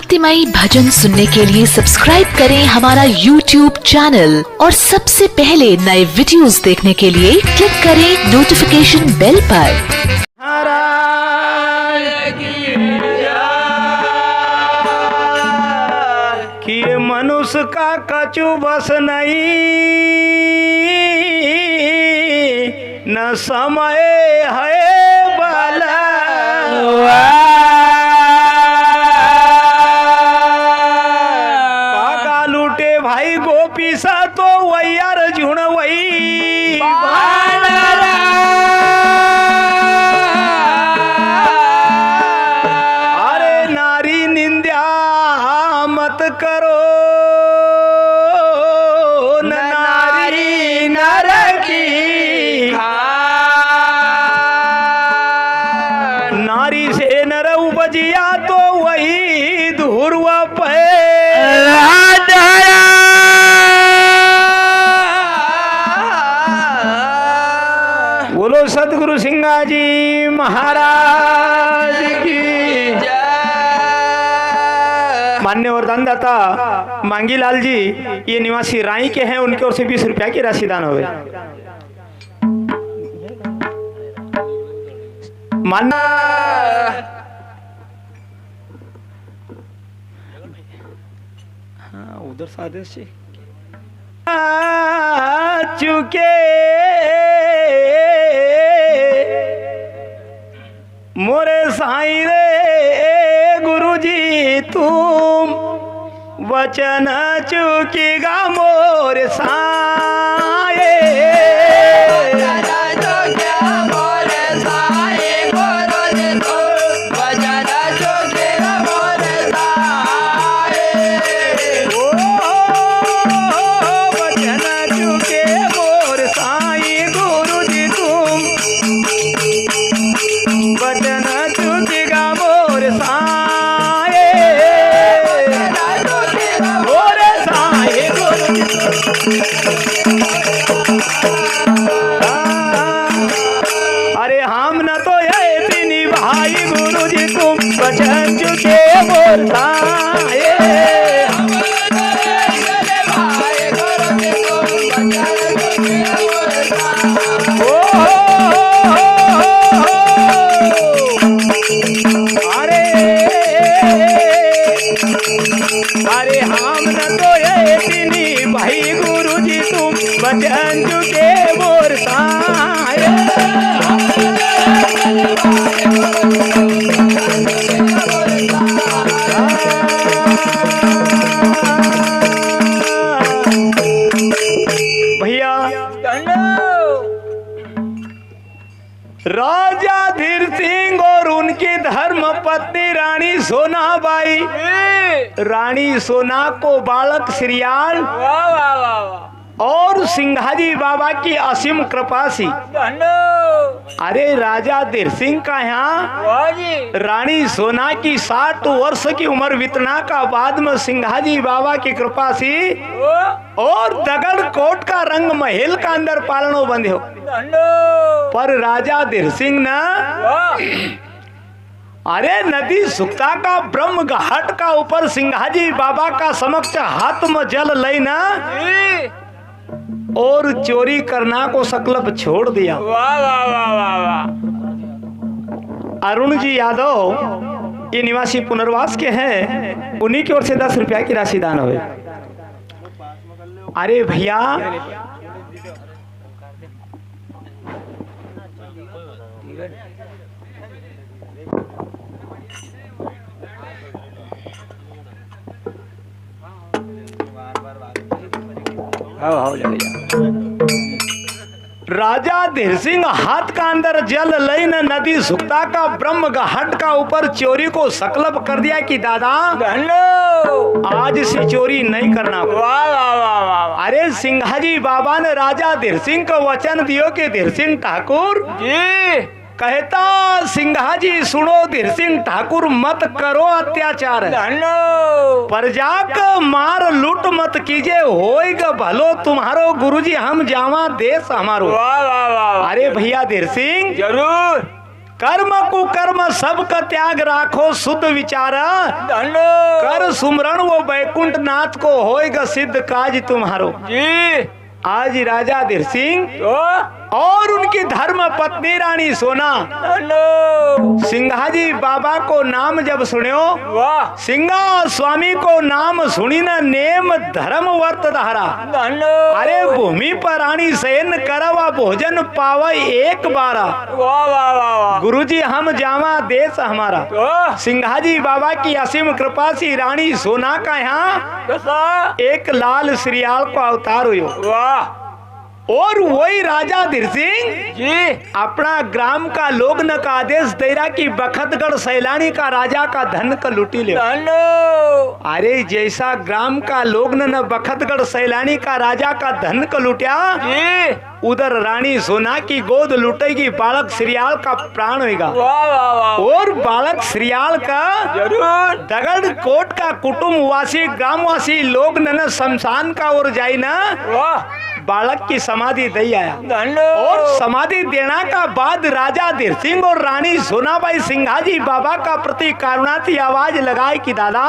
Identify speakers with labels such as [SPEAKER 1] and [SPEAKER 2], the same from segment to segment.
[SPEAKER 1] भक्तिमयी भजन सुनने के लिए सब्सक्राइब करें हमारा YouTube चैनल और सबसे पहले नए वीडियोस देखने के लिए क्लिक करें नोटिफिकेशन बेल पर।
[SPEAKER 2] कि मनुष्य का कछु बस नहीं, न समय है बाला काका लूटे भाई गोपी सा तो वैयार झुण वही अरे नारी निंदा मत करो, नारी नर की नारी से नर उपजिया तो वही ध्रुव पे बोलो सतगुरु सिंगा जी महाराज की मान्यवर दानदाता मांगीलाल जी ये निवासी राई के हैं, उनकी ओर से 20 रुपया की राशि दान हुए। हाँ उधर साधे से चुके मोरे साईं रे गुरुजी तुम वचन चुकीगा मोरे साए अरे हम न तो ये बिनी भाई गुरु जी तुम वचन चुके बोलता अरे हम न तो ये बिनी भाई गुरु जी तुम वचन चुके बोलता भैया राजा धीर सिंह और उनकी धर्म पत्नी रानी सोनाबाई, रानी सोना को बालक श्रीयाल और सिंघाजी बाबा की असीम कृपा सी। अरे राजा धीर सिंह का यहाँ रानी सोना की 60 वर्ष की उम्र बीतना का बाद में सिंघाजी बाबा की कृपा सी और दगड़ कोट का रंग महल का अंदर पालनो बंद हो। पर राजा धीर सिंह ना अरे नदी सुक्ता का ब्रह्म घाट का ऊपर सिंघाजी बाबा का समक्ष हाथ में जल लेना और चोरी करना को संकल्प छोड़ दिया। अरुण जी यादव ये निवासी पुनर्वास के हैं, उन्हीं की ओर से 10 रुपया की राशि दान हुए। अरे भैया राजा धीर सिंह हाथ का अंदर जल लेन नदी सुक्ता का ब्रह्म घाट का ऊपर चोरी को संकल्प कर दिया कि दादा आज से चोरी नहीं करना। अरे सिंघाजी बाबा ने राजा धीर सिंह को वचन दियो कि धीर सिंह ठाकुर जी कहता सिंघाजी सुनो धीर सिंह ठाकुर मत करो अत्याचार, प्रजा को मार लूट मत कीजिए, होएगा भलो तुम्हारो गुरुजी हम जावा देश हमारो। अरे भैया धीर सिंह जरूर कर्म कुकर्म सब का त्याग राखो शुद्ध विचार, कर सुमरण वो बैकुंठ नाथ को होएगा सिद्ध काज तुम्हारो।
[SPEAKER 3] जी
[SPEAKER 2] आज राजा धीर सिंह और उनकी धर्म पत्नी रानी सोना सिंघाजी बाबा को नाम जब सुनियो,
[SPEAKER 3] वाह
[SPEAKER 2] सिंगा स्वामी को नाम सुनी न नेम धर्म वर्त धारा। अरे भूमि पर रानी शयन करवा भोजन पावा एक बारा।
[SPEAKER 3] वाह वाह वाह
[SPEAKER 2] गुरुजी हम जावा देश हमारा। सिंघाजी बाबा की असीम कृपा से रानी सोना का यहाँ एक लाल श्रीयाल को अवतार हुयो।
[SPEAKER 3] वाह
[SPEAKER 2] और वही राजा धीर सिंह
[SPEAKER 3] जी
[SPEAKER 2] अपना ग्राम का लोग्न का आदेश दे रहा कि बखतगढ़ सैलानी का राजा का धन का लूटी ले। अरे जैसा ग्राम का लोग्न न बखतगढ़ सैलानी का राजा का धन का लूटिया, उधर रानी सोना की गोद लुटेगी, बालक श्रीयाल का प्राण होगा।
[SPEAKER 3] वाह वाह वाह
[SPEAKER 2] और बालक श्रीयाल का
[SPEAKER 3] जरूर
[SPEAKER 2] दगड़ कोट का कुटुंबवासी ग्रामवासी लोग न शमशान का ओर जाई ना,
[SPEAKER 3] वाह
[SPEAKER 2] बालक की समाधि दे आया।
[SPEAKER 3] धन्नो
[SPEAKER 2] और समाधि देना का बाद राजा धीर सिंह और रानी सोनाबाई सिंघाजी बाबा का प्रति करुणाती आवाज लगाए कि दादा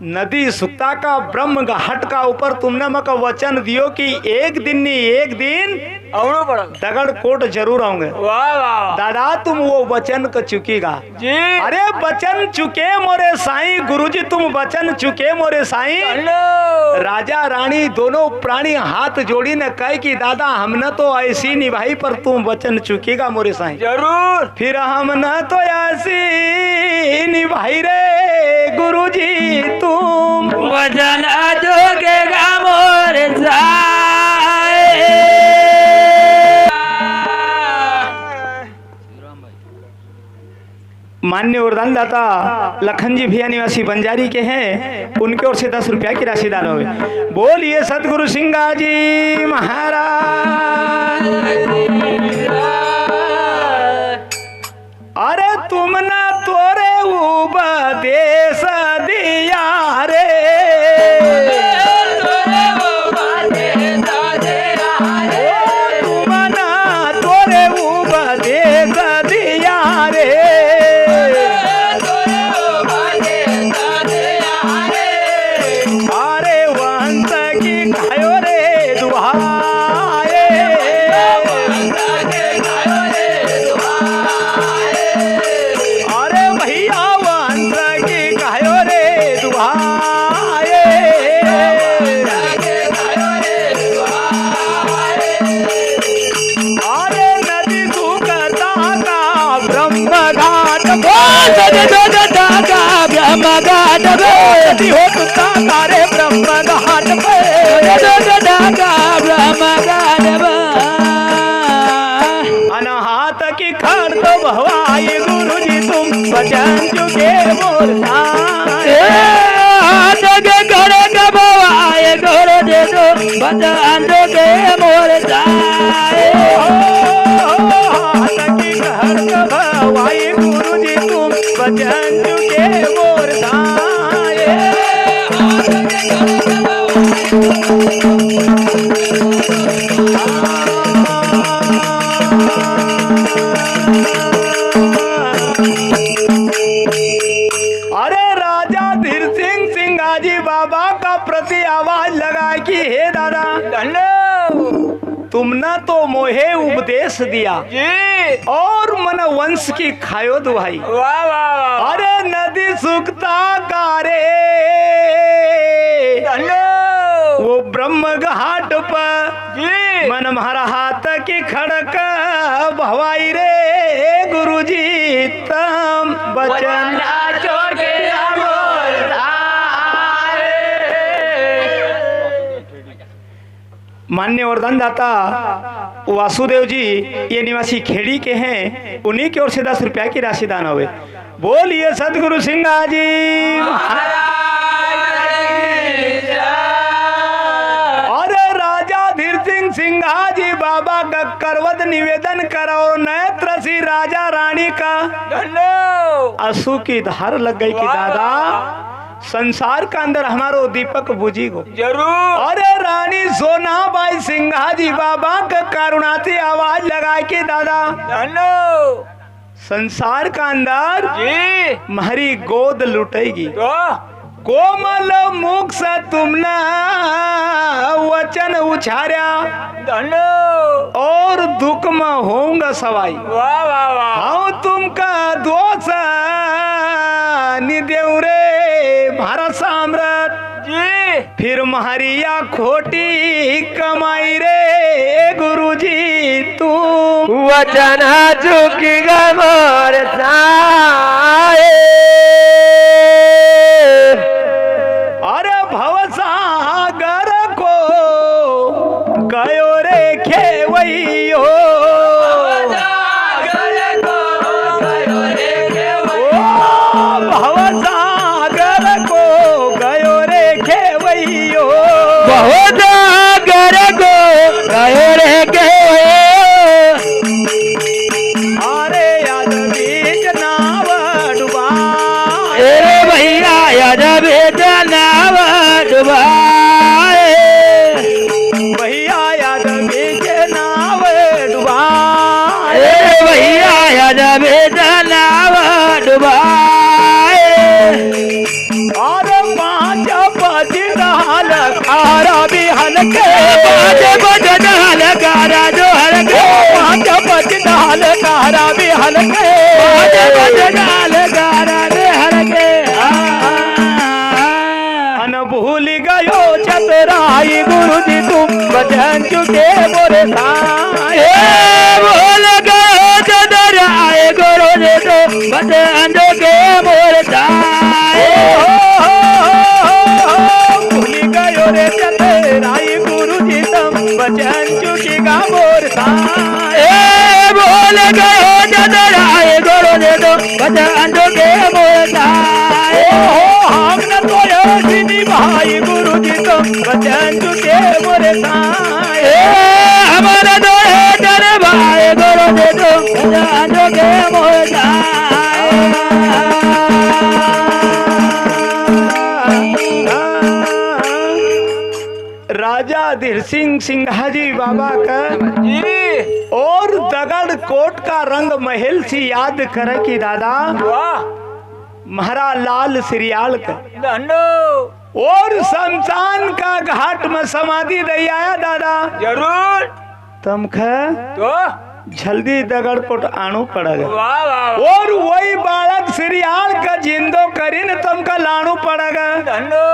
[SPEAKER 2] नदी सुक्ता का ब्रह्म घाट का ऊपर तुमने मका वचन दियो कि एक दिन नहीं एक दिन
[SPEAKER 3] आवड़ो पड़ा।
[SPEAKER 2] दगड़ कोट जरूर आऊंगे।
[SPEAKER 3] वाह वाह
[SPEAKER 2] दादा तुम वो वचन को चुकीगा।
[SPEAKER 3] जी
[SPEAKER 2] अरे वचन चुके मोरे साईं, गुरुजी तुम वचन चुके मोरे साईं।
[SPEAKER 3] धन्नो
[SPEAKER 2] राजा रानी दोनों प्राणी हाथ जोड़ी ने कहे कि दादा हमने तो ऐसी निभाई पर तुम वचन चुकेगा मोरे साईं।
[SPEAKER 3] जरूर
[SPEAKER 2] फिर हमने तो ऐसी निभाई रे गुरुजी तुम
[SPEAKER 3] वचन जोगेगा मोर
[SPEAKER 2] मान्य वरदान दाता लखन जी भैया निवासी बंजारी के हैं, उनके ओर से 10 रुपया की राशि दान हुए। बोलिए सतगुरु सिंगा जी महाराज। अरे तुमने तोरे उपदेश दिया रे, तुमने तोरे उपदेश दिया रे। अरे वंश की खायो रे दुहाए, अरे भैया वंश की खायो रे दुहाए। अरे नदी सुखता का ब्रह्म घाट
[SPEAKER 3] ब्रह्म घाट
[SPEAKER 2] नदी हो तुता तारे ब्रह्म घाट पे,
[SPEAKER 3] ब्रह्म घाट
[SPEAKER 2] अनहात की खड़ तो भवाई गुरुजी तुम वचन चुके बोलता।
[SPEAKER 3] भवाए गोर दे दो बचन जोगे मोर
[SPEAKER 2] हाथ की खड़ तो भवाई गुरुजी तुम वचन चुके बोलता। अरे राजा धीर सिंह सिंघाजी बाबा का प्रति आवाज लगा कि हे दादा तुमने तो मोहे उपदेश दिया
[SPEAKER 3] जी
[SPEAKER 2] और मन वंश की खायो दुहाई।
[SPEAKER 3] वाह वाह
[SPEAKER 2] अरे नदी सुखता कारे वो ब्रह्म घाट पर
[SPEAKER 3] जी
[SPEAKER 2] मन मारा हाथ की खड़क भवाई रे गुरुजी तम बचन। मान्य वरदान दाता वासुदेव जी ये निवासी खेड़ी के हैं, उन्हीं की ओर से 10 रुपया की राशि दान हुए। बोलिए सतगुरु सिंगा जी और राजा धीर सिंह सिंघाजी बाबा का करवत निवेदन करो नेत्र सी राजा रानी का
[SPEAKER 3] धन्नो
[SPEAKER 2] आंसू की धार लग गई कि दादा संसार का अंदर हमारो दीपक बुझी गो।
[SPEAKER 3] जरूर।
[SPEAKER 2] अरे रानी सोनाबाई सिंघा जी बाबा का करुणा से आवाज लगा के दादा
[SPEAKER 3] धन्नो
[SPEAKER 2] संसार का अंदर
[SPEAKER 3] जी
[SPEAKER 2] हमारी गोद लुटेगी।
[SPEAKER 3] तो
[SPEAKER 2] कोमल मुख से तुमने वचन उछारा
[SPEAKER 3] धन्नो
[SPEAKER 2] और दुख में होऊंगा सवाई।
[SPEAKER 3] वाह वाह वाह
[SPEAKER 2] हाँ तुमका दोष निदेव रे भारत साम्राट
[SPEAKER 3] जी
[SPEAKER 2] फिर महरिया खोटी कमाई रे गुरुजी तुम
[SPEAKER 3] वचन चुकी गमर साए
[SPEAKER 2] अरे भवसागर को गयो रे खेवैयो भवसागर को गयो रे खेवैयो
[SPEAKER 3] बहुत गर गो गयो रे गयो
[SPEAKER 2] अरे याद बीच नाव डुबा
[SPEAKER 3] ए भैया याद बेदनाव डुबाए
[SPEAKER 2] भैया याद बीच नाव डुबा
[SPEAKER 3] ए भैया याद बेदनाव डुबाए
[SPEAKER 2] और पांच बज डाल खारा भी हल्के
[SPEAKER 3] पाँच बज डाल गारा जो हल्के
[SPEAKER 2] पांच बज डाल खारा भी हल्के
[SPEAKER 3] पाँच बज डाल गारा जो हल्के
[SPEAKER 2] अन भूल गयो चतराई गुरु जी तुम बचन चुके मोरे साए
[SPEAKER 3] बोल गयो चदर आए गुरु जी तो बचन के मोर जाए
[SPEAKER 2] भूल गयो रे चतराई गुरु जी तुम बचन चुकेगा मोर साए
[SPEAKER 3] बोल गयो चदर आए गुरु जी तो बचन के मोर जाए
[SPEAKER 2] हमने तो यही भाई गुरु जी तुम बचन चुके मोरे साए
[SPEAKER 3] हमारा दो है डर भाई गुरु जी तो बचन के मोर
[SPEAKER 2] राजा धीर सिंह सिंघा जी बाबा का
[SPEAKER 3] जी
[SPEAKER 2] और दगड़ कोट का रंग महल सी याद करे कि दादा
[SPEAKER 3] वाह
[SPEAKER 2] महारा लाल सिरियाल का
[SPEAKER 3] धन्नो
[SPEAKER 2] और शमशान का घाट में समाधि दे आया दादा
[SPEAKER 3] जरूर
[SPEAKER 2] तमख
[SPEAKER 3] तो
[SPEAKER 2] जल्दी दगड़ कोट आणु पड़ेगा
[SPEAKER 3] वाह वाह
[SPEAKER 2] और वही बालक सिरियाल का जिंदो करीन तुमका लाणु पड़ेगा
[SPEAKER 3] धन्नो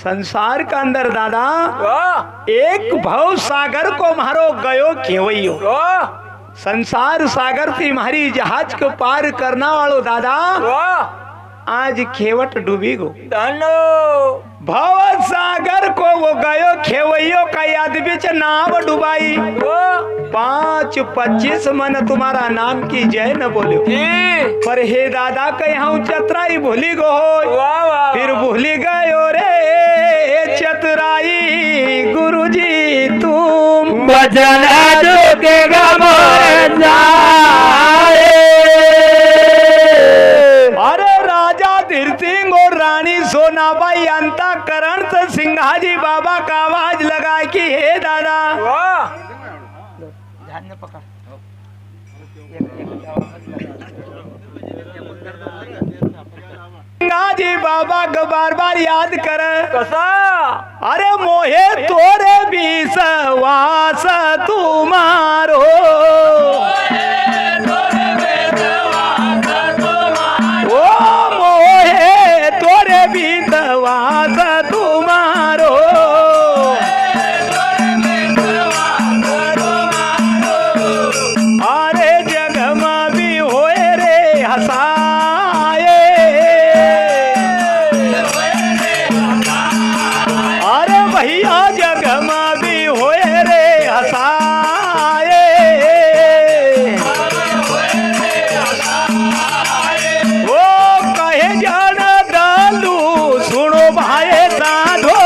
[SPEAKER 2] संसार का अंदर दादा
[SPEAKER 3] वाह
[SPEAKER 2] एक भव सागर को मारो गयो खेवैयो
[SPEAKER 3] वाह
[SPEAKER 2] संसार सागर थी मारी जहाज को पार करना वालो दादा
[SPEAKER 3] वाह
[SPEAKER 2] आज खेवट डूबी गो
[SPEAKER 3] धन्नो
[SPEAKER 2] भव सागर को वो गयो खेवैयो का याद बीच नाव डुबाई
[SPEAKER 3] वाह
[SPEAKER 2] 5-25 मन तुम्हारा नाम की जय न बोले
[SPEAKER 3] जी
[SPEAKER 2] पर हे दादा के यहाँ चतराई भूली गो हो
[SPEAKER 3] वाह वाह
[SPEAKER 2] फिर भूली गयो रे चतराई गुरुजी तुम
[SPEAKER 3] बचन चुकेगा मोर जाए
[SPEAKER 2] अरे राजा धीर सिंह और रानी सोनाबाई अंताकरण से सिंघा जी बाबा का आवाज लगा कि हे दादा
[SPEAKER 3] वाह
[SPEAKER 2] सिंघा जी बाबा को बार बार याद कर
[SPEAKER 3] कसा
[SPEAKER 2] अरे मोहे तोरे विश्वास तुम्हारो ओ मोहे तोरे विश्वास तुम्हारो अरे जग में भी होए रे हसाए अरे भैया जग में भी होए रे हसाए वो कहे जान डालू सुनो भाई साधो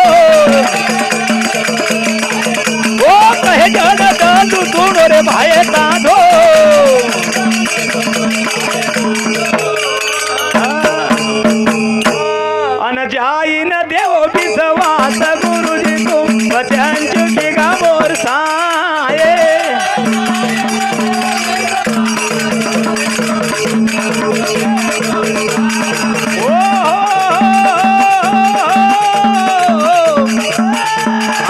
[SPEAKER 2] वो कहे जान डालू सुनो रे भाई साधो अन ओ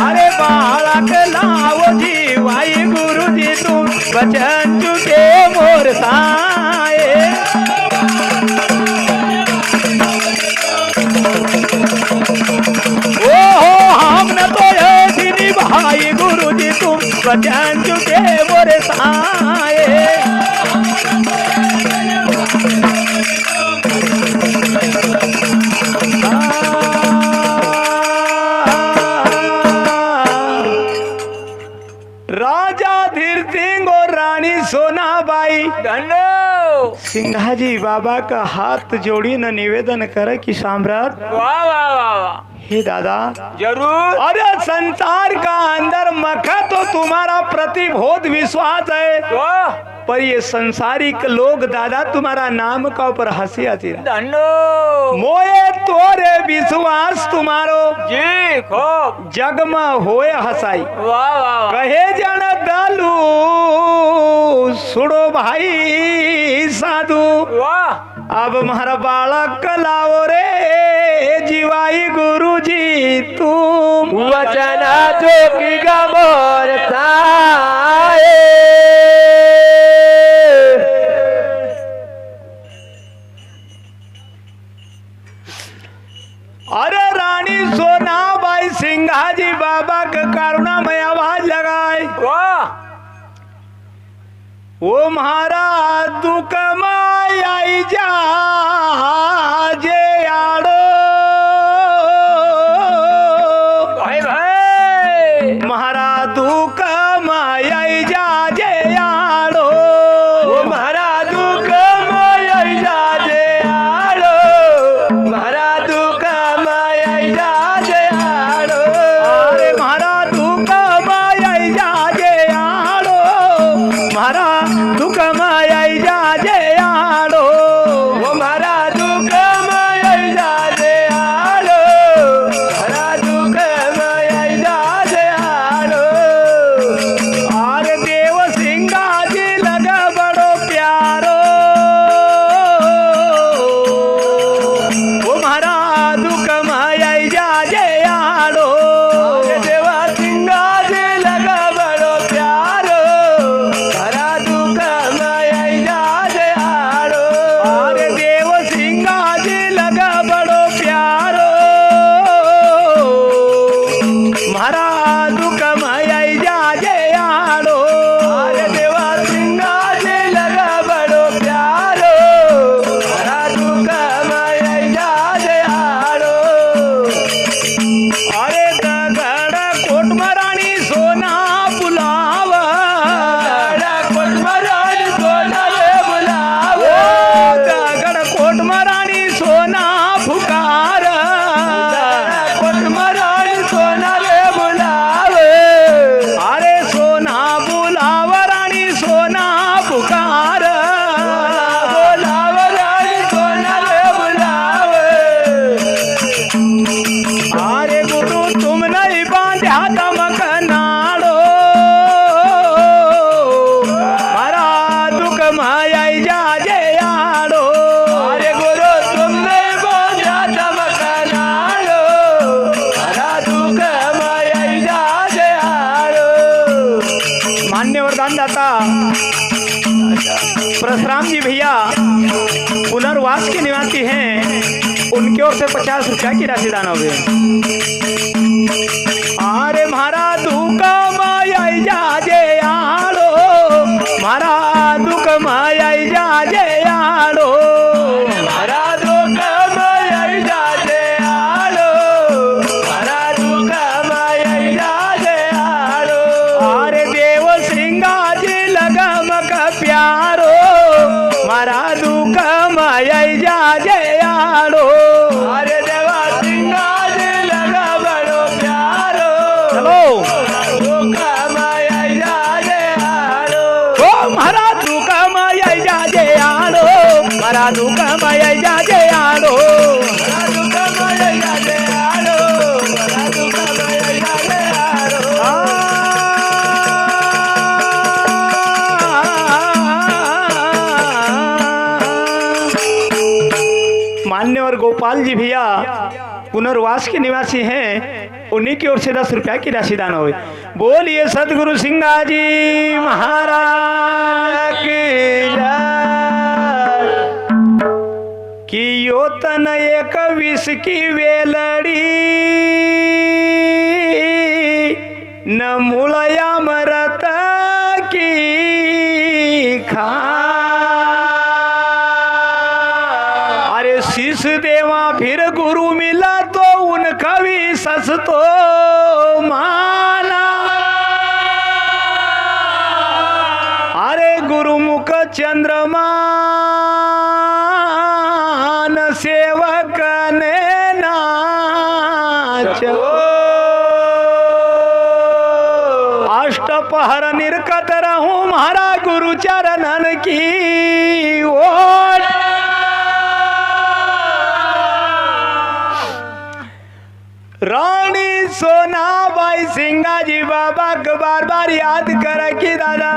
[SPEAKER 2] अरे बालक लाओ जी भाई गुरु जी तुम बचन चुके मोर साए हमने तो ऐसी निभाई गुरु जी तुम बचन चुके मोरे साए राजा धीर सिंह और रानी सोनाबाई सिंघाजी बाबा का हाथ जोड़ी न निवेदन करे कि सम्राट
[SPEAKER 3] वाह वाह वाह वाह
[SPEAKER 2] हे दादा
[SPEAKER 3] जरूर।
[SPEAKER 2] अरे संसार का अंदर मखा तो तुम्हारा प्रति बहुत विश्वास है
[SPEAKER 3] वाह
[SPEAKER 2] पर ये संसारिक लोग दादा तुम्हारा नाम का ऊपर हंसी हंसी
[SPEAKER 3] धन्नो
[SPEAKER 2] मोए तोरे विश्वास तुम्हारो
[SPEAKER 3] जी खूब
[SPEAKER 2] जग में होए हसाई
[SPEAKER 3] वाह वाह
[SPEAKER 2] कहे जन दालू सुड़ो भाई साधु
[SPEAKER 3] वाह
[SPEAKER 2] अब हमारा बालक लाओ रे जीवाई गुरु जी तुम
[SPEAKER 3] वचना जोगी गमोर साए
[SPEAKER 2] अरे रानी सोनाबाई सिंघाजी बाबा के करुणा में आवाज लगाए
[SPEAKER 3] वाह
[SPEAKER 2] वो महाराज दुख में आई जा जे आड़ो
[SPEAKER 3] भाई भाई
[SPEAKER 2] महाराज दुख में आई जा जे आड़ो
[SPEAKER 3] वो महाराज दुख माय जा जे आड़ो महाराज दुख माय जा जे आड़ो
[SPEAKER 2] अरे महाराज दुख में आई जा जे आड़ो महाराज दुख में आई जा जे आड़ो
[SPEAKER 3] वो महाराज दुख माय जा जे आड़ो महाराज दुख माय जा जे आड़ो
[SPEAKER 2] अरे देव सिंगा जी लगा बड़ो प्यारो वो महाराज दुख माई जा जे आड़ो
[SPEAKER 3] देवा सिंगा जे लगा बड़ो प्यारो हरा दुख माय जा जे आड़ो
[SPEAKER 2] अरे देव सिंगा जी लगा बड़ो प्यारो महाराज दुख माई जा जे आड़ो
[SPEAKER 3] अरे देवा सिंगा जे लगा बड़ो प्यारो हरा दुख माय जा जे आड़ो
[SPEAKER 2] अरे दगड़ कोट मरानी सोना बुलावा
[SPEAKER 3] कोट महाराज सोना रे बुलावे
[SPEAKER 2] दगड़ कोट मरानी सोना फुकार
[SPEAKER 3] कोट महाराज सोना रे बुलावे
[SPEAKER 2] अरे सोना बुलावा रानी सोना पुकार
[SPEAKER 3] बुलावे रानी सोना रे बुलावे
[SPEAKER 2] अरे गुरु तुम नहीं बांध्या तमक नाड़ो मारा दुख माई जा जे आड़ो
[SPEAKER 3] अरे गुरु तुमने बोझा चमकनालो हरा दुख माय जा जे आड़ो
[SPEAKER 2] मान्य वरदान दाता परशुराम जी भैया पुनर्वास के निवासी हैं उनकी ओर से 50 रुपया की राशि दान हो अरे मारा दुख माई जा जे आड़ो मारा दुख माई जा जे आड़ो
[SPEAKER 3] हरा दुख माय जा जे आड़ो हरा दुख माय जा जे आड़ो
[SPEAKER 2] अरे देव सिंगा जी लगमक प्यारो मारा दुख माई जा जे आड़ो
[SPEAKER 3] अरे देवा सिंगा जे लगा बड़ो प्यारो
[SPEAKER 2] चलो
[SPEAKER 3] दुख माय जा जे आड़ो
[SPEAKER 2] ओ मारा दुख माई जा जे आड़ो मारा दुख माई जा जे आड़ो
[SPEAKER 3] हरा दुख माय जा जे आड़ो हरा दुख माय जा जे आड़ो
[SPEAKER 2] मान्यवर गोपाल जी भैया पुनर्वास के निवासी हैं, उन्हीं की ओर से 10 रुपया की राशि दान हुई। बोलिए सतगुरु सिंगा जी महाराज की जय। कि यो तन एक विष की वेलड़ी न मुलया मरत की खा। अरे शीश देवा फिर गुरु मिला तो उनका भी सस तो माना। अरे गुरुमुख चंद्रमा सेवक ने नाच। अष्टपहर निर्कत रहूं महाराज गुरु चरणन की ओर। रानी सोनाबाई सिंगा जी बाबा को बार बार याद कर कि दादा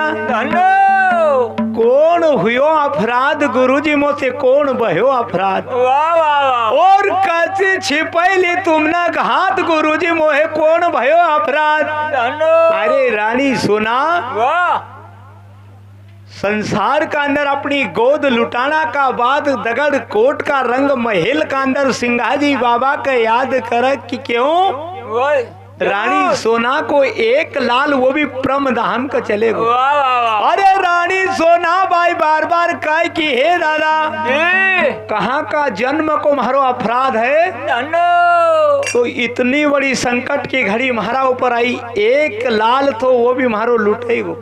[SPEAKER 2] कौन हुयो अपराध गुरुजी मोसे कौन भयो अपराध।
[SPEAKER 3] वाह वाह वाह।
[SPEAKER 2] और कसी छिपैली तुमने हाथ गुरुजी मोहे कौन भयो अपराध। अरे रानी सुना
[SPEAKER 3] वाह।
[SPEAKER 2] संसार का अंदर अपनी गोद लुटाना का बाद दगड़ कोट का रंग महल का अंदर सिंगाजी बाबा का याद कर कि क्यों रानी सोना को एक लाल वो भी प्रम धाम का चले गो। अरे रानी सोना बाई बार बार कह कि हे दादा कहाँ का जन्म को मारो अपराध है। तो इतनी बड़ी संकट की घड़ी महारा ऊपर आई, एक लाल तो वो भी मारो लुटे गो।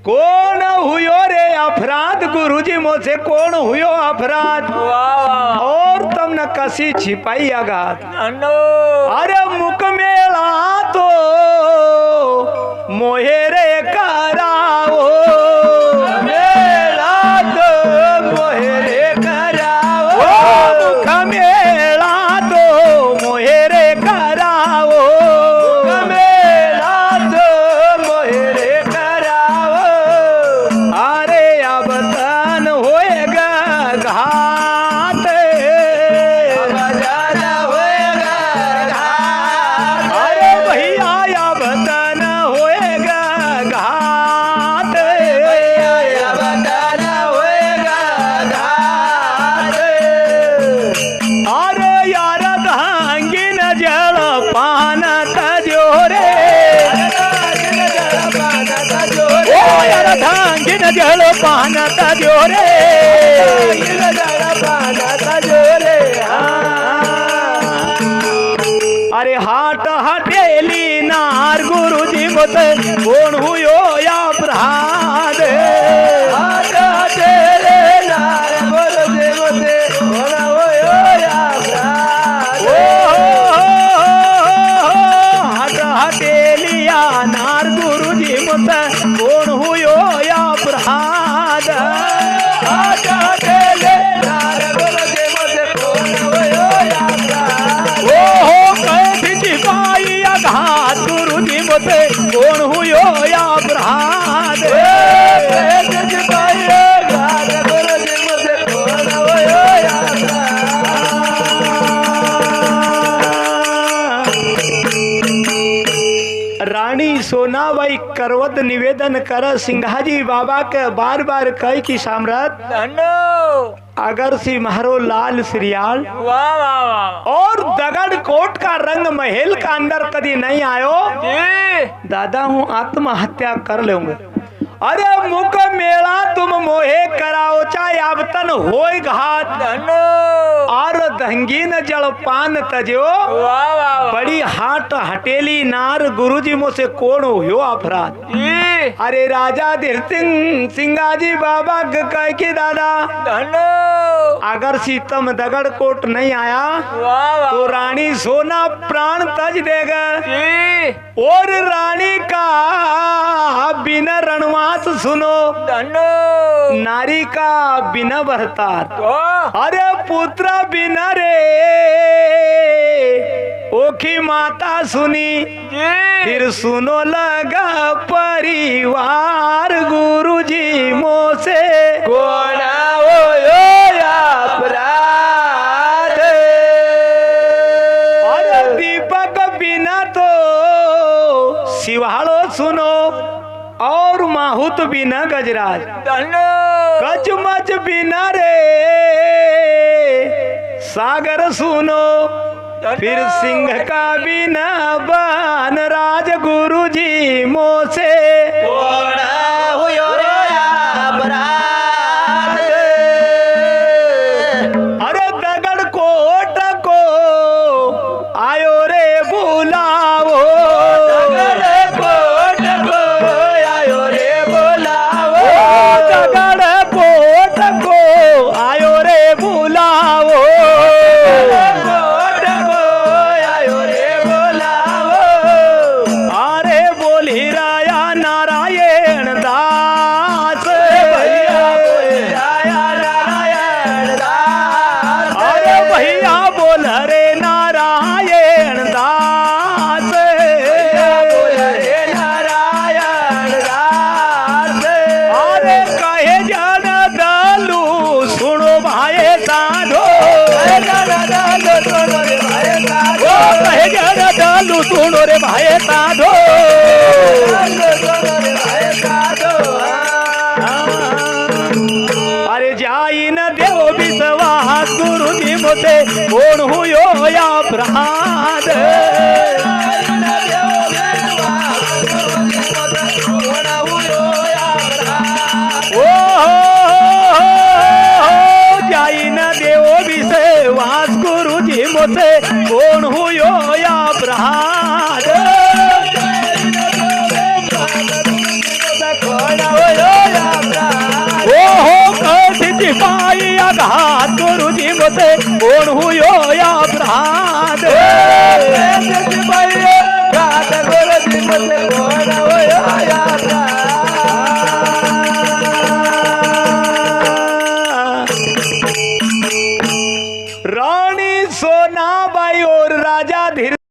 [SPEAKER 2] कौन हुयो रे अपराध गुरुजी मोसे कौन हुयो अपराध। और तुमने कसी छिपाई आघात। अरे मुख मेला तो मोहे रे कराओ। मेला तो मोहे रे कराओ। मुख मेला तो मोहे रे कराओ। मेला तो मोहे रे कराओ। अरे अब तन होएगा घाट। अरे भैया अब तन होएगा घाट। अरे यार धांगी न जल पान तजोरे। ओ यार धांगी न जल पान तजोरे। अरे हाट हटेली नार गुरुजी मत कौन हुयो अपराध। हाट हटेली नार गुरुजी मत कौन हुयो अपराध। हाट हटेलिया नार गुरुजी मत कौन हुयो अपराध। हाट हटेली नार गुरुजी मत कौन हुयो अपराध। छिपाई आघात गुरुजी मोते कौन हुयो अपराध। छिपाई आघात गुरुजी मोते कौन हुयो अपराध। रानी सोनाबाई करवत निवेदन कर सिंघाजी बाबा के बार बार कह की साम्राट अगर सी मारो लाल श्रियाल और दगड़ कोट का रंग महल का अंदर कभी नहीं आयो दादा हूँ आत्महत्या कर लूंगा। अरे मुख मेला तुम मोहे कराओ चाहे अब तन होय घात। और धंगीन जलपान तजो बड़ी हाट हटेली नार गुरुजी मोसे कौन हुयो अपराध। अरे राजा धीर सिंगाजी बाबा कह के दादा अगर सीतम दगड़ कोट नहीं आया तो रानी सोना प्राण तज देगा। और रानी का बिना रणवास सुनो नारी का बिना बहतार। अरे पुत्र बिना रे ओखी माता सुनी फिर सुनो लगा परिवार गुरुजी मोसे कोना हो अपराध। बहुत बिना गजराज
[SPEAKER 3] धन्नो
[SPEAKER 2] कचमच बिना रे सागर सुनो फिर सिंह का बिना बन राज गुरु जी मोसे
[SPEAKER 3] ओड़ा हुयो रे अपराध
[SPEAKER 2] अरे दगड़ कोट को आयो रे बुलाओ
[SPEAKER 3] दगड़ कोट को आयो रे बुलाओ
[SPEAKER 2] दगड़ कोट को आयो रे बुलाओ
[SPEAKER 3] कोट को आयो रे बुलाओ
[SPEAKER 2] अरे बोली राया नारायण दास
[SPEAKER 3] भैया बोलाया नारायण दास
[SPEAKER 2] अरे भैया बोल रे नारायण दास
[SPEAKER 3] बोल रे नारायण दास
[SPEAKER 2] अरे कहे जन दलू सुनो भाई साधो ओ कहे जन दलू सुनो रे भाई साधो अरे जाई न देव विश्वास गुरु जी मोते कोण हुयो या अपराध ओ जाई न देव विश्वास गुरु जी मोते कोण हुयो या अपराध ओहो कथि सिपाही आघात गुरु जी मोते कोण हुयो या अपराध रानी सोनाबाई और राजा धीर